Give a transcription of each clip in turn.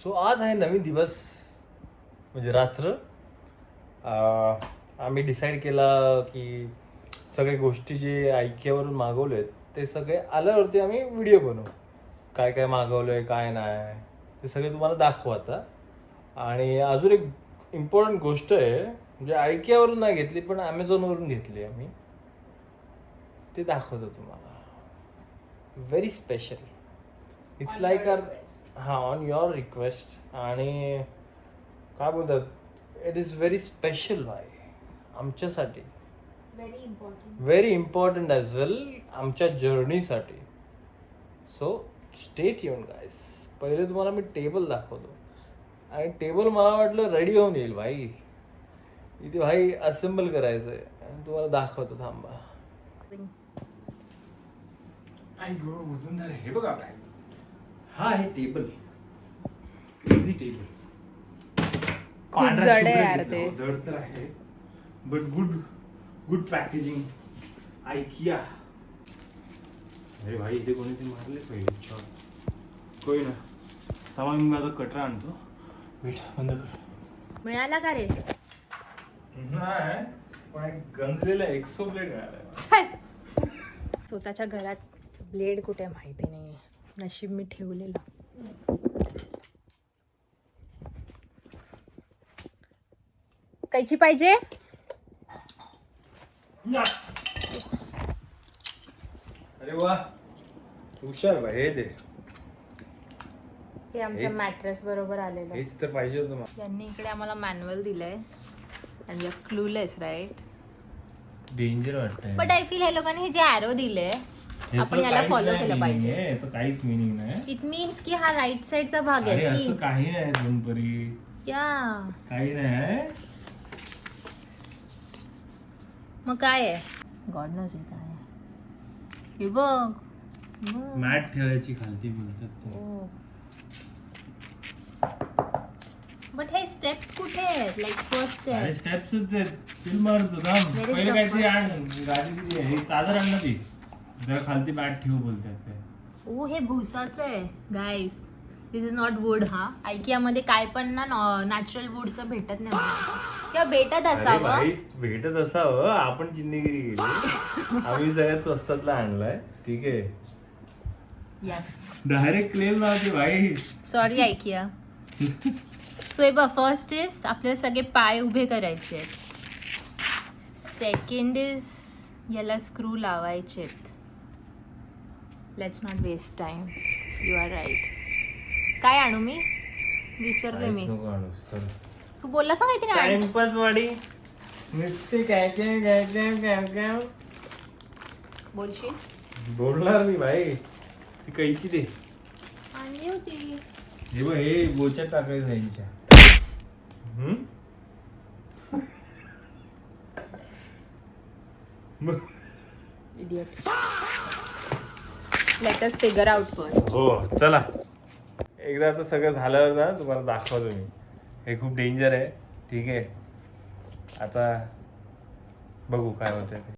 So आज आहे नवीन दिवस म्हणजे रात्र. आम्ही डिसाईड केला की सगळे गोष्टी जे आयकियावरून मागवले आहेत ते सगळे आल्यावरती आम्ही व्हिडिओ बनवू. काय काय मागवलं आहे काय नाही ते सगळे तुम्हाला दाखवू आता. आणि अजून एक इम्पॉर्टंट गोष्ट आहे म्हणजे आयकियावरून नाही घेतली पण ॲमेझॉनवरून घेतली आम्ही, ते दाखवतो तुम्हाला. Very special. It's like are on your request. आणि काय बोलतात, इट इज व्हेरी स्पेशल भाई आमच्यासाठी, व्हेरी इम्पॉर्टंट ॲज वेल आमच्या जर्नीसाठी. So stay tune guys. पहिले तुम्हाला मी टेबल दाखवतो आणि टेबल मला वाटलं रेडी होऊन येईल भाई, इथे भाई असेंबल करायचं आहे आणि तुम्हाला दाखवतो. थांबा. हे बघा काय, हा आहे टेबल, क्रेझी टेबल. खूप जड आहे यार ते. जड तर आहे बट गुड पॅकेजिंग. आयकिया. अरे भाई इथे कोणी ते मारले पहिले शॉट. कोई ना. थांबा मी माझा कटरा आणतो. वेट, बंद कर. मिळाला का रे? नाही पण एक गंजलेला एक्सो ब्लेड मिळाला. स्वतःच्या घरात ब्लेड कुठे माहिती नाही, नशीब मी ठेवलेला. कैची पाहिजे? अरे वा, हुशार भाई. हे दे, हे आमच्या हेच? मॅट्रेस बरोबर आलेलं. हेच तर पाहिजे होतं मला. त्यांनी इकडे आम्हाला मॅन्युअल दिलंय आणि we are clueless right. Danger वाटतंय. बट आय फील हे लोकांनी हे जे ॲरो दिले आपण याला फॉलो केलं पाहिजे. याचं काहीच मिनिंग नाही. इट मीन्स की हा राईट साइडचा भाग अरे आहे. असं काही नाही सोनपरी, या काही नाही. मग काय आहे? गॉड नोज हे काय आहे. हे बघ. मॅट ठेवायची खालती बोलतात ते. बट हे स्टेप्स कुठे आहेत? लाईक फर्स्ट अरे स्टेप. स्टेप्सच आहेत. चिल मारतो थांब. Where is पहिले the काहीतरी first आण. गाडी किती आहे? हे चादर आण ना ती. जरा खालती मॅट ठेवू बोलतात ते. ओ हे भुसाचं आहे गाईस. दिस इज नॉट वूड. हा आयकिया मध्ये काय पण ना नॅचरल वूडचं भेटत नाही किंवा भेटत अरे असावं. भाई भेटत असावं. आपण चिंदगिरी केली. आम्ही सगळ्यात स्वस्तातला आणलाय. ठीक आहे. यस. डायरेक्ट क्लेम लावते भाई. Sorry IKEA. सो हे बघ, फर्स्ट इज आपल्याला सगळे पाय उभे करायचे आहेत. सेकंड इज याला स्क्रू लावायचे आहेत. Let's not waste time. You are right. काय आणू मी? विसरले मी. नको आणूस सर. तू बोललास ना काहीतरी आण. टाइमपास वाडी नुसते काय काय काय काय काय काय बोलशील? बोलणार मी भाई. ती कैची दे. आणली होती. हे बघ, हे बोच्यात टाकायचं यांच्या. Idiot. Let us figure out first. हो चला. एकदा आता सगळं झाल्यावर ना तुम्हाला दाखवतो मी. हे खूप डेंजर आहे. ठीक आहे. आता बघू काय होतंय ते.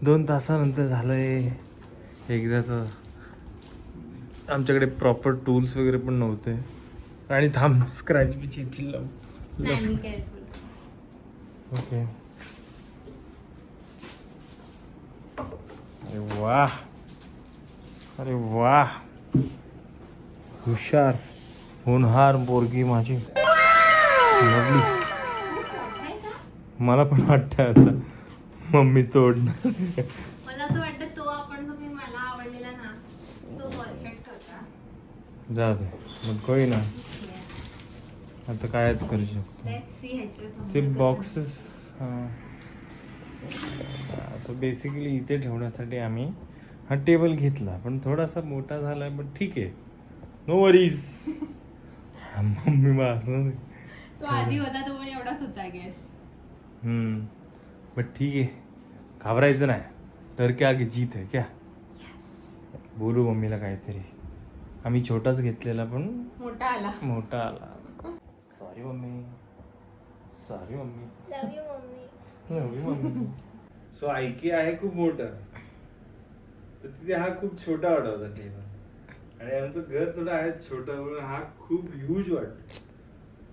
दोन तासानंतर झालंय एकदाचं. आमच्याकडे प्रॉपर टूल्स वगैरे पण नव्हते. आणि थांब, स्क्रॅच बिच येथील लावू. ओके. अरे वा, अरे वा, हुशार होनहार पोरगी माझी. लवली. मला पण वाटतं आता मम्मी तोडणार. मला असं वाटतं तो आपण जो मला आवडलेला ना तो परफेक्ट होता. जाऊ दे मग, कोई ना. आता कायच करू शकतो. लेट्स सी ह्याच्या ते बॉक्सेस. सो बेसिकली इथे ठेवण्यासाठी आम्ही हा टेबल घेतला, पण थोडासा मोठा झालाय. पण ठीक आहे, नो वरीज. मम्मी मारणार. तो आधी होता तो पण एवढाच होता गॅस. बट ठीक आहे, घाबरायचं नाही. डर के आगे जीत है क्या. बोलू मम्मीला काहीतरी. आम्ही छोटाच घेतलेला पण मोठा आला. मोठा आला. Sorry mummy, sorry mummy, love you mummy. So ऐकी आहे खूप मोठं, तर तिथे हा खूप छोटा वाटत होता टेबल. आणि आमचं घर थोडं आहे छोटं म्हणून हा खूप ह्यूज वाटतो,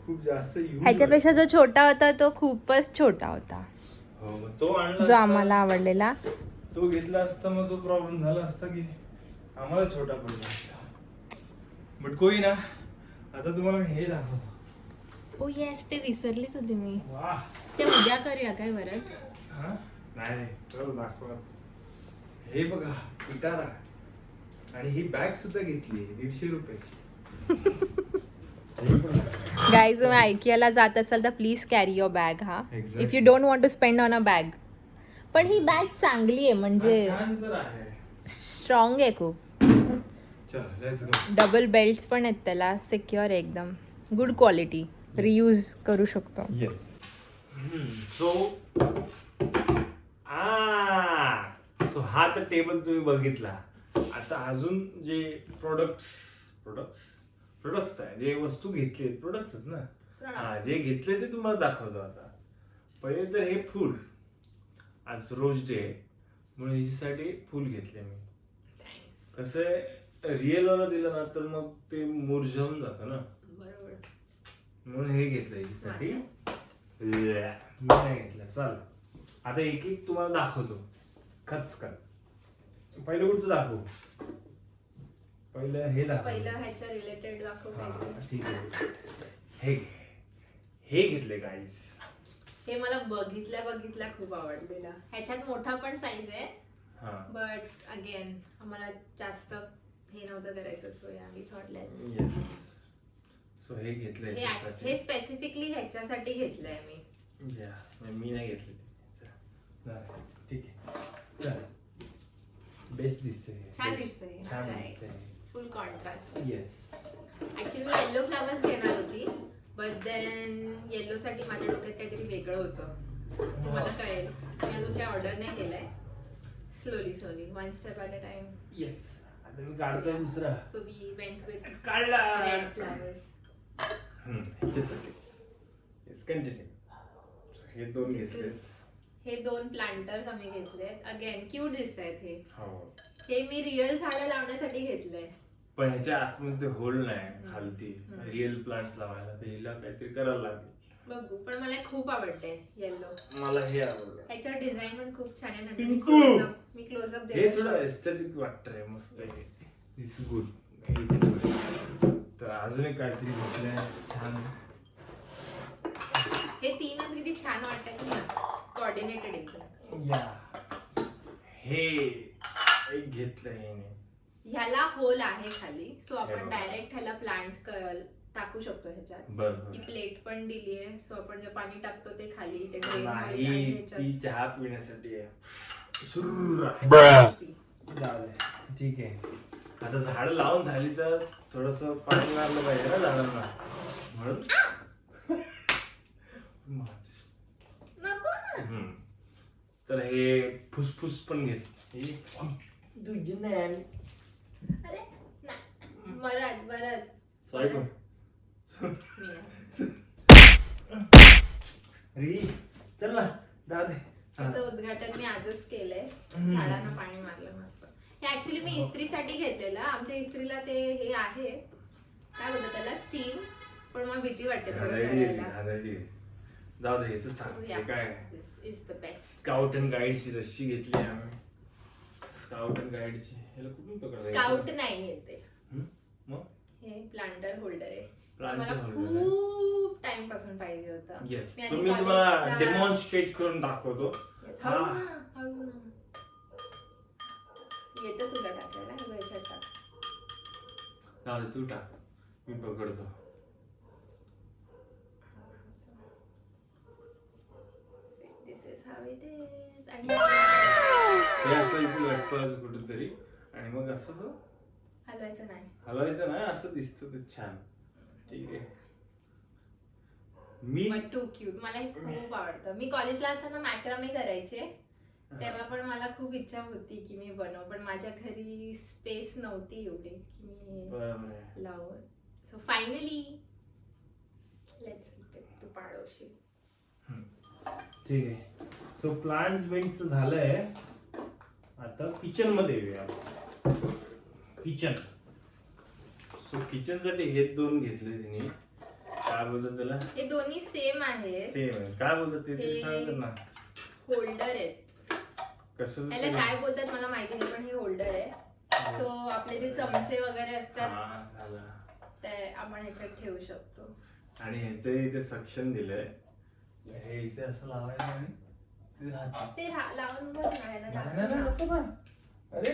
खूप जास्त ह्यूज. ह्याच्यापेक्षा जो छोटा होता तो खूपच छोटा होता, हो, मग तो आणला जो आम्हाला आवडलेला. तो घेतला असता मग जो प्रॉब्लेम झाला असता की आम्हाला छोटा पडला असता. बट कोई ना, आता तुम्हाला मी हे दाखवतो. ओ येस, ते विसरलीच होती मी. वाह. ते उद्या करूया काय परत. हा नाही चल दाखवा. हे बघा पिटारा, आणि ही बॅग सुद्धा घेतली 150 रुपयाची. गाईज, तुम्ही आयकियाला जात असाल तर प्लीज कॅरी युअर बॅग. हा, Exactly. If you don't want to spend on a bag. पण ही बॅग चांगली आहे, म्हणजे छान तर आहे. स्ट्रॉंग आहे खूप. चल लेट्स गो. डबल बेल्ट पण आहेत त्याला, सिक्युअर आहे एकदम, गुड क्वालिटी, रियूज करू शकतो. येस. सो सो हा तर टेबल तुम्ही बघितला. आता अजून जे प्रोडक्ट्स आहे, जे वस्तू घेतले प्रोडक्ट्सच ना. हा, जे घेतले ते तुम्हाला दाखवतो आता. पहिले तर हे फूल, आज रोज डे म्हणून ह्याच्यासाठी फूल घेतले मी. कसं आहे, रिअल वाला दिलं ना तर मग ते मुरझावून जातं ना, बरोबर, म्हणून हे घेतलं ह्याच्यासाठी. मी नाही घेतलं. चाल आता एक एक तुम्हाला दाखवतो खचकन. पहिलं कुठचं दाखवू? पहिलं हे दाखव. पहिलं ह्याच्या रिलेटेड दाखव. ठीक आहे. हे घेतले गाईज. हे मला बघितल्या खूप आवडलेला. ह्याच्यात मोठा पण साईज आहे, बट अगेन आम्हाला जास्त हे नव्हतं करायचं, सो या वी थॉट लेट्स. सो हे घेतलंय हे ह्याच्यासाठी. स्पेसिफिकली ह्याच्यासाठी घेतलंय मी. मी नाही घेतले. ठीक आहे, बेस्ट दिसते. छान दिसतंय. छान दिसते. फुल कॉन्ट्रास्ट. येस. ऍक्च्युली मी येलो फ्लावर्स घेणार होती, बट देन येलो साठी माझ्या डोक्यात काहीतरी वेगळं होतं. तुम्हाला कळेल, मी अजून काही ऑर्डर नाही केलंय. Slowly one step at a time. Yes. आता मी काढतोय दुसरा. सो वी वेंट विथ काढला रेड फ्लावर्स. ह्याच्यासाठी. Yes, continue. हे दोन घेतले. हे 2 प्लांटर्स आम्ही घेतलेत. अगेन क्यूट दिसत आहेत हे. हो, हे मी रिअल झाडं लावण्यासाठी घेतलंय. पण ह्याच्या आतमध्ये होल नाही खालती रिअल प्लांट्स लावायला, तर हिला काहीतरी करायला लागेल. बघू, पण मला खूप आवडते येलो. मला हे आवडलं. ह्याच्या डिझाईन पण खूप छान आहे. नंतर पिंकू! मी क्लोजअप हे थोडं एस्थेटिक वाटतंय, मस्त आहे. दिस गुड. तर अजून एक काहीतरी घेतलंय छान. हे 3च किती छान वाटतात ना, कोऑर्डिनेटेड एकदम. हे एक घेतलंय ह्याने. ह्याला होल आहे खाली, सो हे आपण बघा. डायरेक्ट ह्याला प्लांट टाकू शकतो ह्याच्यात. बरं. ही प्लेट पण दिली आहे, सो आपण जे पाणी टाकतो ते खाली ते ड्रेन नाही, ती चहा पिण्यासाठी आहे. जाऊ दे. ठीक आहे. आता झाड लावून झाली तर थोडस पाणी मारलं पाहिजे ना झाडांना, म्हणून. तर हे फुसफुस पण घेत. तुझी नाही. अरे बरं सॉरी पण चल ना दादे. त्याचं उद्घाटन मी आजच केलंय. झाडांना पाणी मारलं मस्त. हे ऍक्च्युली मी इस्त्रीसाठी घेतलेलं. आमच्या इस्त्रीला ते हे आहे, काय बोलतात त्याला, स्टीम. पण मग भीती वाटते थोडं करायला. जाऊ दे, याच चांगलं. हे काय This is the best. Scout and गाईडची रस्सी घेतली आम्ही. स्काउट अँड गाईडची. ह्याला कुठून पकडता? स्काउट नाही येते. मग हे प्लांटर होल्डर आहे. प्लांटचं मला होल्डर आहे. खूप टाइम पासून पाहिजे होता. येस, मी तुम्ही आधी तुम्हाला college ला- डेमॉन्स्ट्रेट करून दाखवतो. Yes, हळू ना. येतं तुला टाकायला, हे ह्याच्यात टाक. जाऊ दे, तू टाक, मी पकडतो. This is how it is. आणि हे असं इथे लटकवायचं कुठेतरी, आणि मग असं हलवायचं नाही. हलवायचं नाही, असं दिसतं ते छान. ठीक आहे. मी बट टू क्यूट. मला हे खूप आवडतं. मी कॉलेजला असताना मॅक्रमे करायचे, तेव्हा पण मला खूप इच्छा होती की मी बनव, पण माझ्या घरी स्पेस नव्हती एवढी की मी बरोबर आहे. लावून. So finally let's keep it. तू पाडवशील. ठीक आहे. सो प्लांट्स बिंट्स झालंय. आता किचन मध्ये येऊया. किचन. सो किचन साठी हे 2 घेतले तिने. काय बोलतात त्याला? हे दोन्ही सेम आहे. सेम आहे. काय बोलतात ते सांगतात ना. होल्डर आहेत. कसं याला काय बोलतात मला माहिती नाही, पण हे होल्डर आहे. सो आपले जे चमचे वगैरे असतात ते आपण ह्याच्यात ठेवू शकतो. आणि ह्याचं इथे सक्शन दिलंय. हे इथे असं लावायचं आणि ते राहतं. ते लावून बघ ना, याला नाही, दाखव ना. नको ना. अरे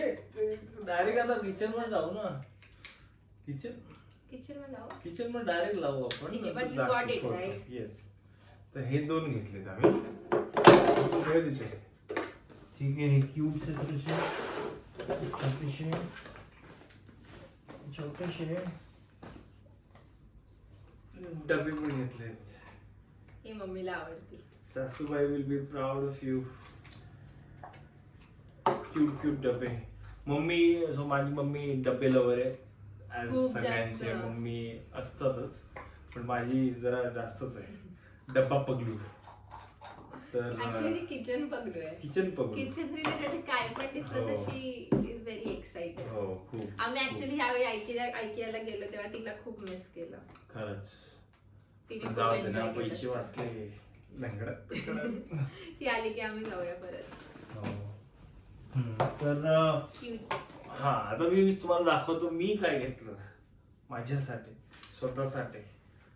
डायरेक्ट आता किचन वर जाऊ ना. किचन किचन मध्ये लावू. किचन मध्ये डायरेक्ट लावू आपण. ठीक आहे, but you got it, right? Yes. तर हे 2 घेतलेत आम्ही. हे तिथे. ठीक आहे. हे क्यूब्स आहेत तसे छोटेसे डबे पण घेतलेत. हे मम्मीला आवडतील. सासूबाई will be proud of you. Cute डबे. मम्मी, सो माझी मम्मी डबे लवर आहे. खूप सगळ्यांचे जास्त. मम्मी असतातच, पण माझी जरा जास्तच आहे. डब्बा पगलू. तर ऍक्च्युली किचन पगलू आहे. किचन पगलू. किचन रिलेटेड काय पण दिसलं हो. तर शी इज व्हेरी एक्साइटेड. हो खूप. आम्ही ऍक्च्युली ह्यावेळी आयकियाला गेलो तेव्हा तिला खूप मिस केलं. खरंच. तिने खूप जाऊ दे ना, enjoy केलं. पैसे वाचले. लंगडत. ती आली की आम्ही जाऊया परत. तर क्यूट. हा, आता मी तुम्हाला दाखवतो मी काय घेतलं माझ्यासाठी, स्वतःसाठी.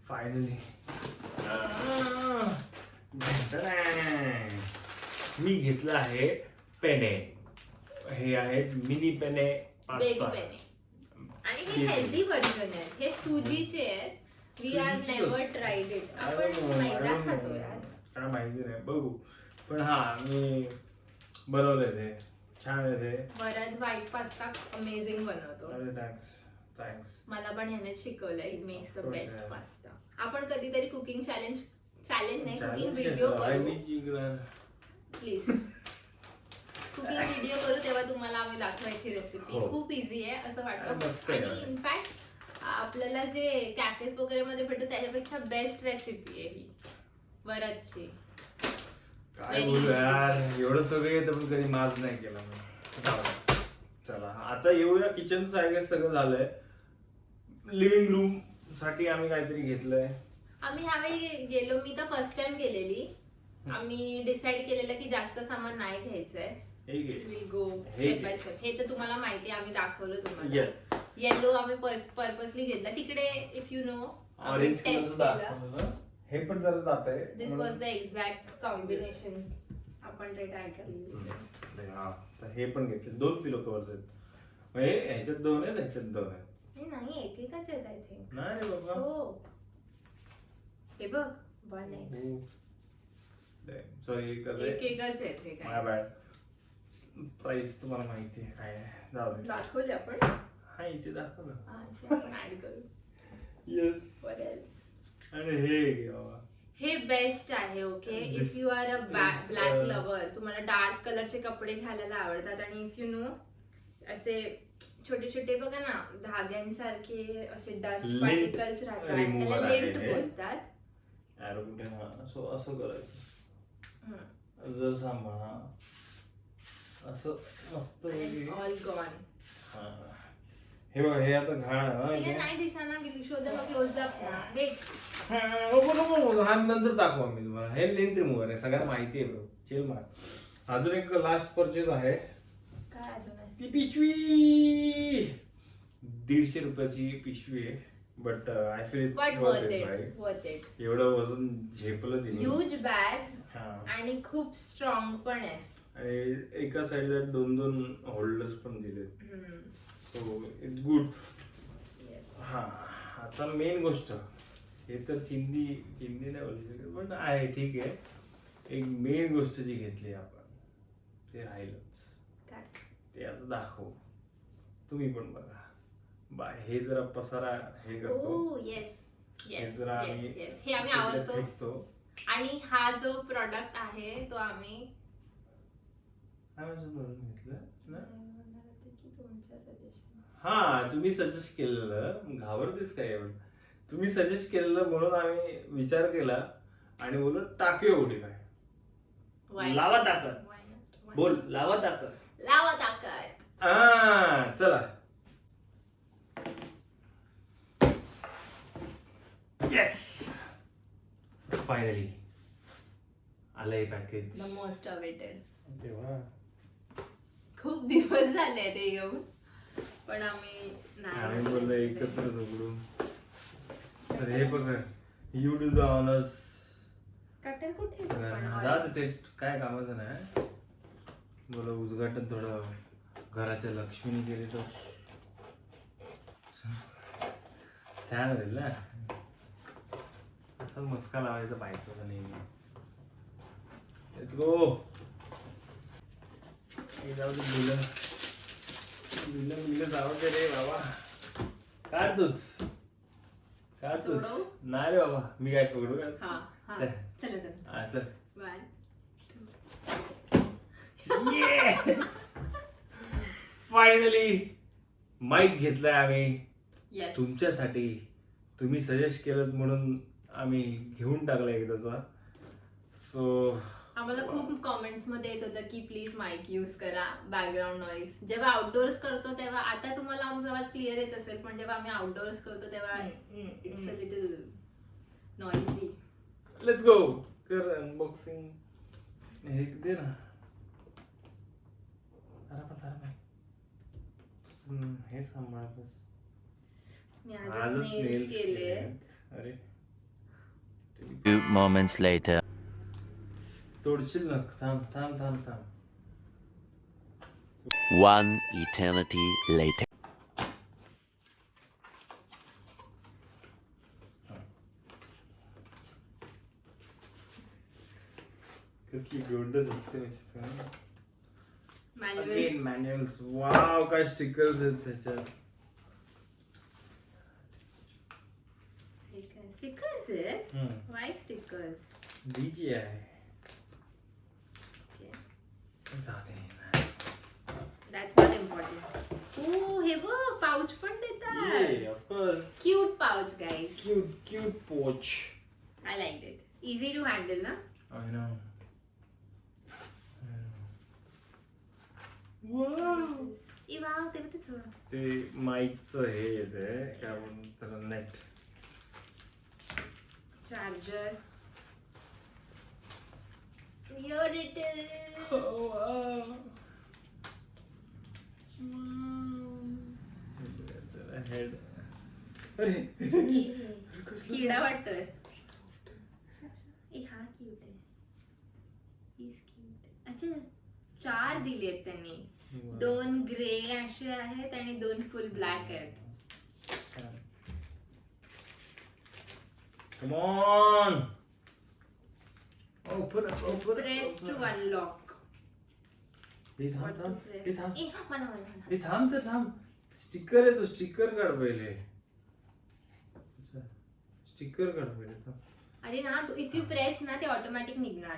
फायनली मी घेतलं आहे पेने. हे आहेत मिनी पेने बेबी पास्ता. पेने. आणि हे हेल्दी व्हर्जन आहे. हे सुजीचे आहेत. वी आर सुजीचे नेव्हर असतात. Tried it. I आपण don't know, I maida don't खातो know. यार. काय माहिती नाही, बघू. पण हा, मी बनवले ते छान आहे ते. वरद व्हाईट पास्ता अमेझिंग बनवतो. अरे थँक्स. मला पण ह्याने शिकवलंय. He makes the Of course, best yeah. पास्ता. आपण कधीतरी कुकिंग चॅलेंज नाही, कुकिंग Challenge व्हिडिओ घेतलं. I करू need जिंकणार. प्लीज. कुकिंग व्हिडिओ करू तेव्हा तुम्हाला आम्ही दाखवायची रेसिपी. हो. खूप इझी आहे असं अरे वाटतं. मस्त आहे. आणि इनफॅक्ट आपल्याला जे कॅफेस वगैरे मध्ये भेटतो त्याच्यापेक्षा बेस्ट रेसिपी आहे ही वरदची. काय बोलू यार, एवढं सगळं येतं पण कधी माज नाही केला मी. चला आता येऊया. किचनचं आय गेस सगळं झालंय. लिव्हिंग रूम साठी आम्ही काहीतरी घेतलंय. आम्ही ह्यावेळी गेलो, मी तर फर्स्ट टाइम गेलेली. आम्ही डिसाईड केलेलं की जास्त सामान नाही घ्यायचंय. हे घे. विल गो हे स्टेप घे. By step. हे तर तुम्हाला माहिती आहे, आम्ही दाखवलं तुम्हाला. येस. येलो आम्ही पर्पसली घेतला. तिकडे if you know orange taste कलरचं केलं. दाखवलं. हे पण जरा जात आहे. This was the exact combination. आपण ते ट्राय केली. हा, तर हे पण घेतले. 2 पिलो कव्हर्स आहेत. म्हणजे ह्याच्यात 2 आहेत, ह्याच्यात 2 आहेत. हे नाही, एकच आहेत आय थिंक. नाही रे बाबा. हो, हे बघ 1x. सॉरी, कसं एकच आहेत हे माय काय. बॅड. प्राइस तुम्हाला माहिती आहे काय आहे. जाऊ दे. दाखवले आपण. हा, इथे दाखव ना. हा, इथे आपण ऍड करू. येस. What else? आणि हे घे बाबा. हे बेस्ट आहे. Okay, if This you are a is, black lover, तुम्हाला डार्क कलरचे कपडे घालायला आवडतात आणि इफ यू नो असे छोटे छोटे बघा ना धाग्यांसारखे असे डस्ट Lint पार्टिकल्स राहतात, remover त्याला आहे लेंट हे. बोलतात. Arrow कुठे? हा, सो असं करायचं. हम्म. जर सांभाळा असं मस्त पैकी. All gone. हा. हे बघा, हे आता घाण आहे ना हे इथे. नाही दिसणार ना, शोध क्लोजअप ना. वेट, हा, नको. हा नंतर दाखवा मी तुम्हाला. हे लिंट रिमूव्हर आहे, सगळ्यांना माहिती आहे. चिल मार. अजून एक लास्ट परचेज आहे. काय अजून आहे? ती पिशवी 150 रुपयाची पिशवी आहे. But I feel but worth it. एवढं वजन झेपलं तिने. ह्यूज बॅग हा. आणि खूप स्ट्रॉंग पण आहे. आणि एका साईडला 2 होल्डर्स पण दिले. हम्म. So it's good. Yes. हा, आता मेन गोष्ट. हे तर चिंदी नाही बोलू शकत, पण आहे ठीक आहे. एक मेन गोष्ट जी घेतली आपण ते राहिलंच. काय? ते आता दाखवू. तुम्ही पण बघा. हे जरा पसारा हे करतो. Oh, yes. हे जरा आम्ही हे आम्ही तिकडे आवडतो. फेकतो. आणि हा जो प्रॉडक्ट आहे तो आम्ही Amazonवरून घेतलं ना? हा तुम्ही सजेस्ट केलेलं, घाबरतेस काय एवढं? तुम्ही सजेस्ट केलेलं म्हणून आम्ही विचार केला आणि बोललो टाकूया उडी काय. लावा ताकद. बोल लावा ताकद. लावा ताकद. हा चला. येस फायनली आलंय पॅकेज. The most awaited. तेव्हा खूप दिवस झाले ते घेऊन पण आम्ही आम्ही बोललो एकत्र उघडून. तर हे बघ you do the honours. Cutter कुठे जाऊ दे ते काय कामाचं नाही. बोला उद्घाटन थोडं घराच्या लक्ष्मीने केले तर छान होईल ना. असं मस्का लावायचं पाहिजे होतं नेहमी. Let's go. जाऊ दे मुलं जाऊ दे रे बाबा. काढ तूच सोडवू? नाही रे बाबा मी काय पकडू का. चल हा चल. वन फायनली माईक घेतलाय आम्ही येस तुमच्यासाठी. तुम्ही सजेस्ट केलं म्हणून आम्ही घेऊन टाकला एकदाचा. सो आम्हाला खूप कमेंट्स मध्ये येत होतं की प्लीज माईक यूज करा बॅकग्राऊंड नॉईज. जेव्हा आउटडोअर्स करतो तेव्हा आता तुम्हाला आमचा आवाज क्लिअर येत असेल पण जेव्हा आम्ही आउटडोअर्स करतो तेव्हा it's a little noisy. Let's go. कर अनबॉक्सिंग. हे दे ना. हे सांभाळ बस. मी आजच नेल्स केले. अरे Few moments later. तोडशील ना. थांब थांब थांब थांब. One eternity later. कसली गोंडच असते. मॅन्युअल. मॅन्युअल्स. वाव काय स्टिकर्स आहेत त्याच्यात. स्टिकर्स आहेत. Y stickers. DJI. That's not important. Oh, हे बघ पाउच पण देतात. Of course. Cute pouch, guys. Cute pouch. I liked it. Easy to handle, ना? I know. Wow. A wow, ते बघ तेच. ते माईकचं हे येते काय म्हणतात त्याला net. Charger. Here it is. Head. अरे किडा वाटतोय. ए हा क्यूट आहे. He's cute. अच्छा 4 दिलेत त्यांनी. 2 ग्रे असे आहेत आणि 2 फुल ब्लॅक आहेत. Come on. Open it. Press to unlock. हे थांब. ए मला. हे थांब तर थांब. स्टिकर आहे तो. स्टिकर काढ पहिले. स्टिकर काढ पहिले. अरे ना तू इफ यू प्रेस ना ते ऑटोमॅटिक निघणार.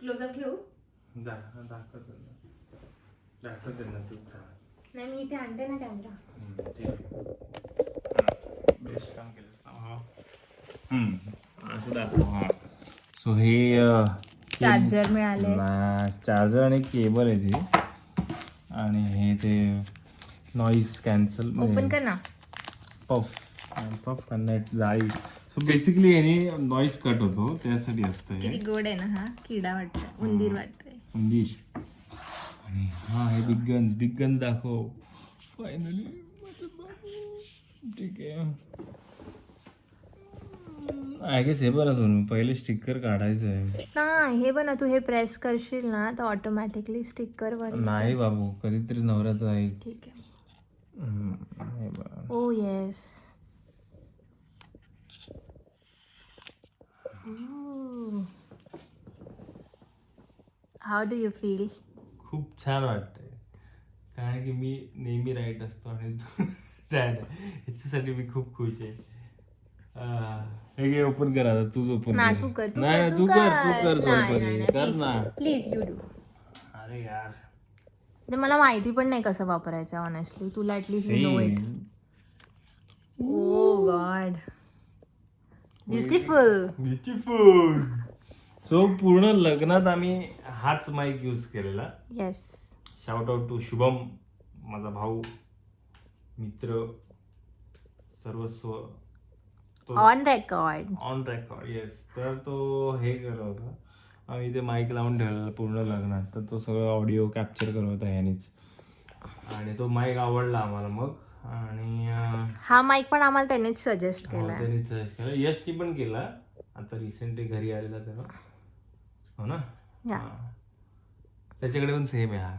क्लोजअप घेऊ. दाखवते ना तू. नाही मी इथे आणते ना कॅमेरा. ठीक आहे. बेस्ट काम केलं. असं दाखव. सो हे चार्जर मिळाले. चार्जर आणि केबल आहे ती. आणि हे ते नॉईज कॅन्सल. ओपन कर ना. पफ करण्यात जाळी. सो बेसिकली याने नॉईज कट होतो त्यासाठी असतं हे. किती गोड आहे ना हा. किडा वाटतोय. उंदीर वाटतोय. उंदीर. आणि हा हे बिग गन्स दाखव. फायनली ठीक आहे. आय गेस हे बरं सोनू पहिले स्टिकर काढायचं आहे. नाही हे बघ ना तू हे प्रेस करशील ना तर ऑटोमॅटिकली स्टिकर वर. नाही बाबू कधीतरी नवऱ्याचं आहे. ठीक आहे. हे बघ. Oh yes. How do you feel? खूप छान वाटतंय कारण की मी नेहमी राईट असतो आणि ह्याच्यासाठी मी खूप खुश आहे. हे ओपन कर आता, तूच ओपन ना कर. तू कर, नाही तू कर सोनपरी, कर ना. Please you do. अरे यार ते मला माहिती पण नाही कसं वापरायचं ऑनेस्टली. तुला at least you know it. Oh God, beautiful. Beautiful. So पूर्ण लग्नात आम्ही हाच माईक यूज केलेला. Yes. Shout out to Shubham, माझा भाऊ, मित्र, सर्वस्व. On record. On record, yes. तर तो हे करत होता, आम्ही ते माईक लावून ठेवलेला पूर्ण लग्नात, तर तो सगळं ऑडिओ कॅप्चर करत होता ह्यानेच. आणि तो माईक आवडला आम्हाला मग. आणि हा माईक पण आम्हाला त्यानेच सजेस्ट केला. त्यांनी सजेस्ट केला, यशनी पण केला आता रिसेंटली घरी आलेला तेव्हा, हो ना. या. हा. त्याच्याकडे पण सेम आहे हा.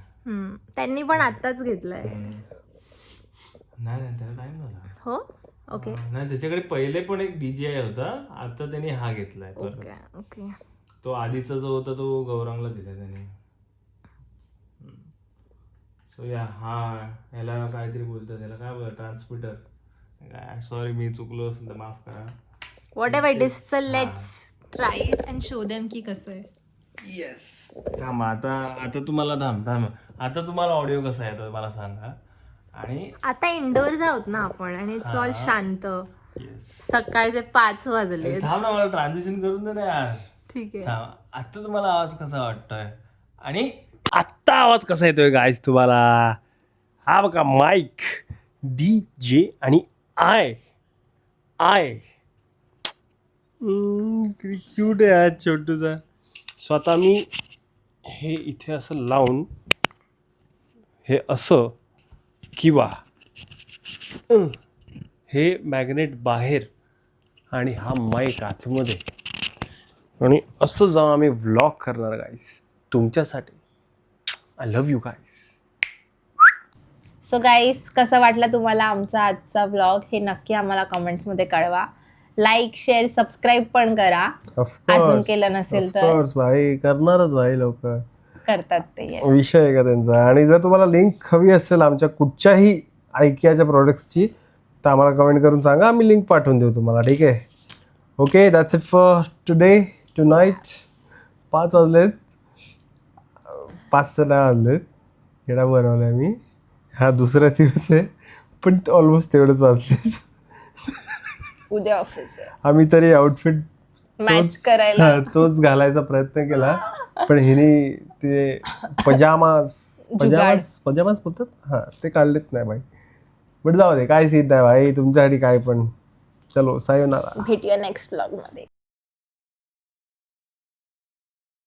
त्यांनी पण आत्ताच घेतलाय. नाही त्याला टाइम झाला. हो, ओके नाही, त्याच्याकडे पहिले पण एक DJI होता, आता त्याने हा घेतलाय परत. Okay okay. तो आधीचा जो होता तो गौरांगला दिला त्याने. सो या ह्याला काहीतरी बोलतात, त्याला काय बोलतात, ट्रान्समीटर काय. सॉरी मी चुकलो असेल तर माफ करा. What ever it is, so let's try it and show them की कसं आहे. येस. थांब आता तुम्हाला थांब आता तुम्हाला ऑडिओ कसा येतो मला सांगा. आणि आता इंडोर्स आहोत ना आपण, आणि इट्स ऑल शांत. येस, सकाळचे 5 वाजले. थांब ना, मला ट्रान्झिशन करून दे ना यार. ठीक आहे. थांब. आता तुम्हाला आवाज कसा वाटतोय आणि आत्ता आवाज कसा येतोय गाईज तुम्हाला. हा बघा माईक DJ आणि आय किती क्यूट आहे आज छोटूचा. स्वतः मी हे इथे असं लावून हे असं, किंवा हे मॅग्नेट बाहेर आणि हा माईक आतमध्ये, आणि असं जाऊन आम्ही व्लॉग करणार गाईस तुमच्यासाठी. I love you guys. So guys, कसं वाटलं तुम्हाला आमचा आजचा व्लॉग हे नक्की आम्हाला कमेंट्समध्ये कळवा. लाईक, शेअर, सबस्क्राईब पण करा. अजून केलं नसेल तर भाई करणारच भाई, लोक करतात ते. विषय आहे का त्यांचा. आणि जर तुम्हाला लिंक हवी असेल आमच्या कुठच्याही IKEAच्या प्रोडक्ट्सची तर आम्हाला कमेंट करून सांगा, आम्ही लिंक पाठवून देऊ तुम्हाला. ठीक आहे. Okay, that's it for today, tonight. 5 वाजलेत. 5 तर नाही वाजलेत, येडा बनवलाय मी. हा दुसरा दिवस आहे पण ऑलमोस्ट तेवढंच वाजलेत. उद्या ऑफिस आहे. आम्ही तरी आउटफिट मॅच करायला तोच घालायचा प्रयत्न केला, पण हिने ते पजामास बोलतात, हा ते काढलेत नाही भाई. बट जाऊ दे, काय सीन नाही भाई तुमच्यासाठी काय पण. चलो सायोनारा. भेटूया नेक्स्ट व्लॉग मध्ये.